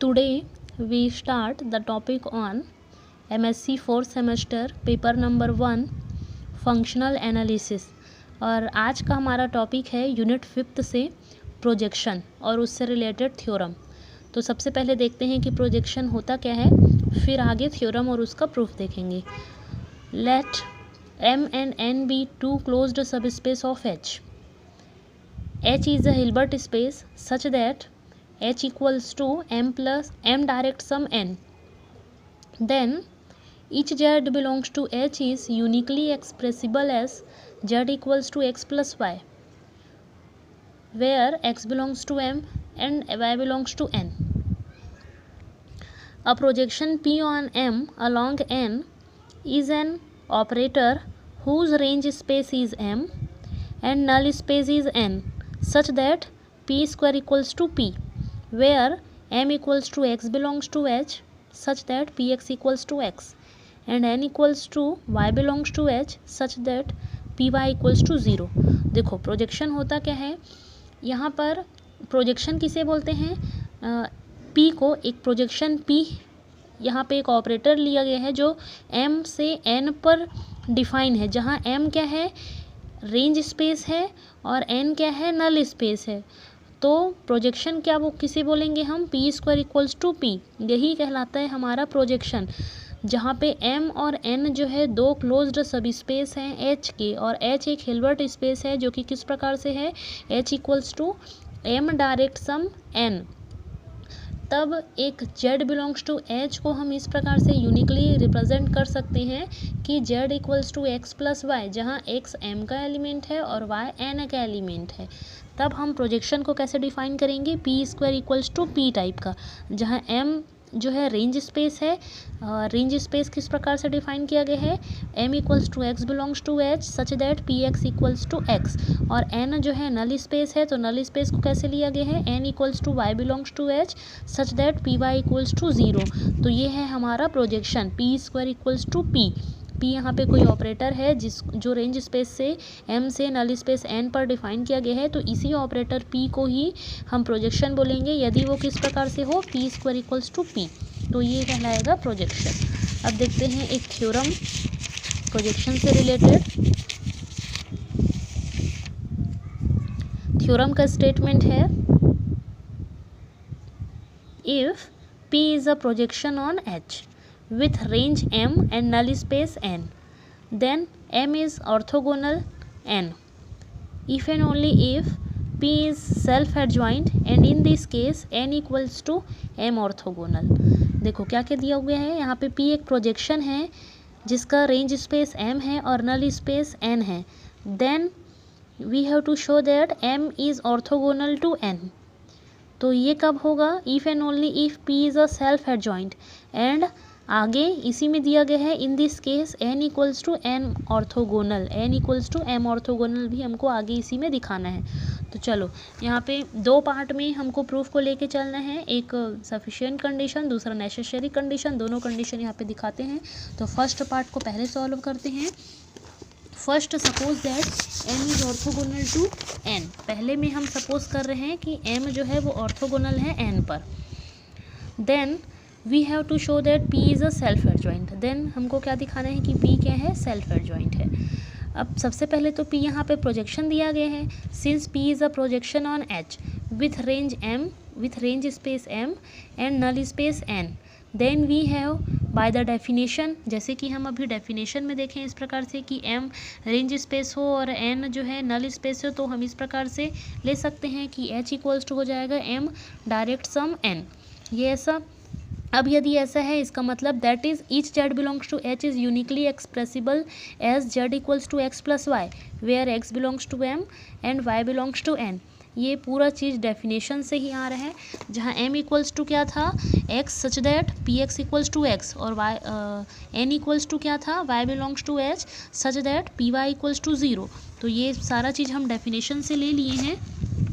Today we start the topic on MSc 4th semester paper number 1 functional analysis. और आज का हमारा topic है यूनिट 5th से प्रोजेक्शन और उससे रिलेटेड थ्योरम। तो सबसे पहले देखते हैं कि प्रोजेक्शन होता क्या है, फिर आगे थ्योरम और उसका प्रूफ देखेंगे। Let M and N be two closed subspace of H. H is a Hilbert space such that H equals to M plus M direct sum N. Then each Z belongs to H is uniquely expressible as Z equals to X plus Y, where X belongs to M and Y belongs to N. A projection P on M along N is an operator whose range space is M and null space is N, such that P square equals to P, where M equals to X belongs to H, such that Px equals to X, and N equals to Y belongs to H, such that Py equals to 0। देखो projection होता क्या है, यहाँ पर projection किसे बोलते हैं, P को एक प्रोजेक्शन P, यहाँ पे एक ऑपरेटर लिया गया है जो M से N पर डिफाइन है, जहाँ M क्या है, रेंज स्पेस है, और N क्या है, नल स्पेस है। तो प्रोजेक्शन क्या वो किसे बोलेंगे हम, P square equals to P, यही कहलाता है हमारा प्रोजेक्शन, जहाँ पे M और N जो है दो क्लोज्ड सब स्पेस हैं H के, और H एक हिल्बर्ट स्पेस है जो कि किस प्रकार से है, H equals to M direct sum N। तब एक Z बिलोंग्स टू H को हम इस प्रकार से यूनिकली रिप्रेजेंट कर सकते हैं कि Z equals to X plus Y, जहाँ X M का एलिमेंट है और Y N का एलिमेंट है। तब हम प्रोजेक्शन को कैसे डिफाइन करेंगे, P square equals to P type का, जहाँ M जो है रेंज स्पेस है। रेंज स्पेस किस प्रकार से डिफाइन किया गया है, M equals to X belongs to H such that P X equals to X, और N जो है नल स्पेस है, तो नल स्पेस को कैसे लिया गया है, N equals to Y belongs to H such that P Y equals to 0। तो ये है हमारा projection P square equals to P. P यहाँ पे कोई ऑपरेटर है जो रेंज स्पेस से M से नल स्पेस N पर डिफाइन किया गया है, तो इसी ऑपरेटर P को ही हम प्रोजेक्शन बोलेंगे यदि वो किस प्रकार से हो, P square equals to P. तो ये कहलाएगा प्रोजेक्शन। अब देखते हैं एक थ्योरम प्रोजेक्शन से रिलेटेड। थ्योरम का स्टेटमेंट है, if P is a projection on H with range M and null space N, then M is orthogonal N, if and only if P is self-adjoint and in this case N equals to M orthogonal। देखो क्या क्या दिया हुआ है यहाँ पे, P एक projection है जिसका रेंज स्पेस M है और नल स्पेस N है, then we have to show that M is orthogonal to N। तो ये कब होगा, if and only if P is a self adjoint, and आगे इसी में दिया गया है in this case N equals to M orthogonal, N equals to M orthogonal भी हमको आगे इसी में दिखाना है। तो चलो यहाँ पे दो पार्ट में हमको प्रूफ को लेके चलना है, एक सफिशिएंट कंडीशन, दूसरा नेसेसरी कंडीशन, दोनों कंडीशन यहाँ पे दिखाते हैं। तो फर्स्ट पार्ट को पहले सॉल्व करते हैं। First suppose that M is orthogonal to N। पहले में हम सपोज कर रहे हैं कि M जो है वो ऑर्थोगोनल है N पर। Then we have to show that P is a self adjoint. Then हमको क्या दिखाना है कि P क्या है, सेल्फ एडजॉइंट है। अब सबसे पहले तो P यहाँ पे प्रोजेक्शन दिया गया है, since P is a projection on H with range M, with range space M and null space N, then we have by the definition, जैसे कि हम अभी डेफिनेशन में देखें इस प्रकार से कि M रेंज स्पेस हो और N जो है नल स्पेस हो, तो हम इस प्रकार से ले सकते हैं कि H इक्वल्स टू हो जाएगा M डायरेक्ट सम N। ये ऐसा, अब यदि ऐसा है इसका मतलब that is each Z belongs to H is uniquely expressible as Z equals to X plus Y, where X belongs to M and Y belongs to N। ये पूरा चीज़ डेफिनेशन से ही आ रहा है, जहाँ M इक्वल्स टू क्या था, X such that P X equals to X, और N इक्वल्स टू क्या था, Y belongs to H such that P Y equals to 0। तो ये सारा चीज़ हम डेफिनेशन से ले लिए हैं।